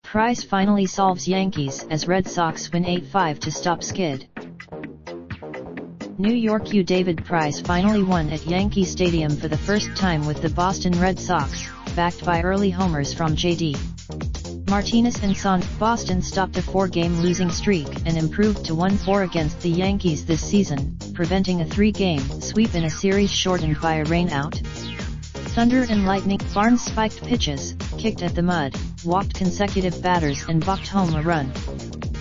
Price finally solves Yankees as Red Sox win 8-5 to stop skid. New York U. David Price finally won at Yankee Stadium for the first time with the Boston Red Sox, backed by early homers from J.D. Martinez and Son. Boston stopped a 4-game losing streak and improved to 1-4 against the Yankees this season, preventing a 3-game sweep in a series shortened by a rainout. Thunder and lightning. Barnes spiked pitches, kicked at the mud, walked consecutive batters and bucked home a run.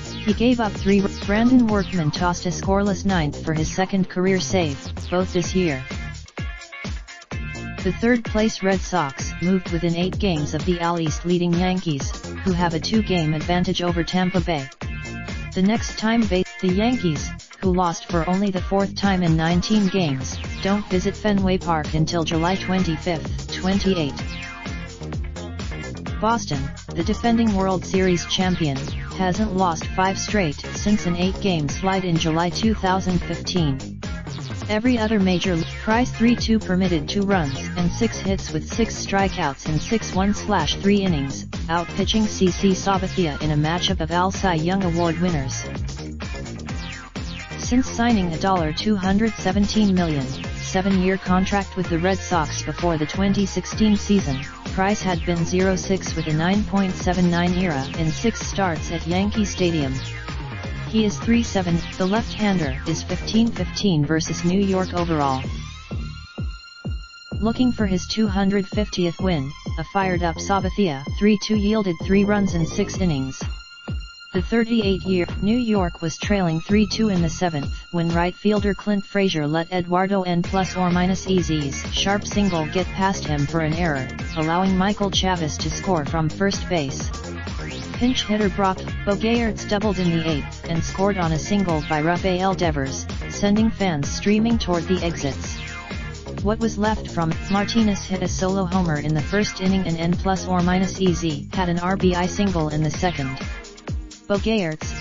He gave up 3. Brandon Workman tossed a scoreless ninth for his second career save, both this year. The third-place Red Sox moved within 8 games of the AL East leading Yankees, who have a 2-game advantage over Tampa Bay. The next time the Yankees, who lost for only the 4th time in 19 games, don't visit Fenway Park until July 25, 28. Boston, the defending World Series champion, hasn't lost 5 straight since an 8-game slide in July 2015. Every other major league. Price 3-2 permitted 2 runs and 6 hits with 6 strikeouts in 6-1/3 innings, out-pitching CC Sabathia in a matchup of AL Cy Young Award winners. Since signing a $217 million, 7-year contract with the Red Sox before the 2016 season, Price had been 0-6 with a 9.79 ERA in 6 starts at Yankee Stadium. He is 3-7, the left-hander is 15-15 versus New York overall. Looking for his 250th win, a fired-up Sabathia 3-2 yielded 3 runs in 6 innings. The 38-year New York was trailing 3-2 in the 7th when right fielder Clint Frazier let Eduardo N+/- sharp single get past him for an error, allowing Michael Chavis to score from first base. Pinch hitter Brock Bogaerts doubled in the 8th and scored on a single by Rafael Devers, sending fans streaming toward the exits. What was left from Martinez hit a solo homer in the first inning and N+/- had an RBI single in the second. Bogaerts.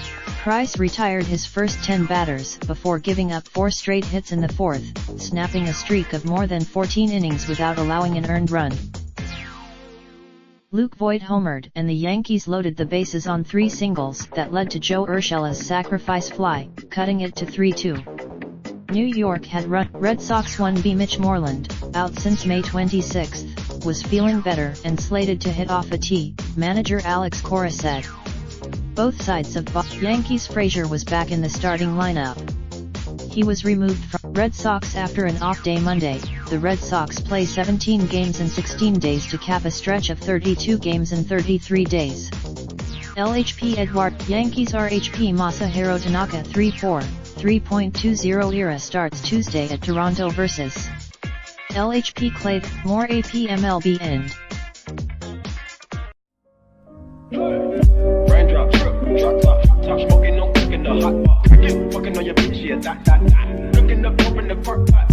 Price retired his first 10 batters before giving up 4 straight hits in the 4th, snapping a streak of more than 14 innings without allowing an earned run. Luke Voit homered and the Yankees loaded the bases on 3 singles that led to Joe Urshela's sacrifice fly, cutting it to 3-2. New York had run. Red Sox 1B Mitch Moreland, out since May 26, was feeling better and slated to hit off a tee, manager Alex Cora said. Both sides of Yankees. Frazier was back in the starting lineup. He was removed from Red Sox after an off day Monday. The Red Sox play 17 games in 16 days to cap a stretch of 32 games in 33 days. LHP Edward. Yankees RHP Masahiro Tanaka 3-4, 3.20 ERA starts Tuesday at Toronto vs. LHP Clay. More AP MLB end. Raindrop, drop top smoking, no cooking the hot pot. Fucking on your bitch, yeah, that. Looking up, open the park pot.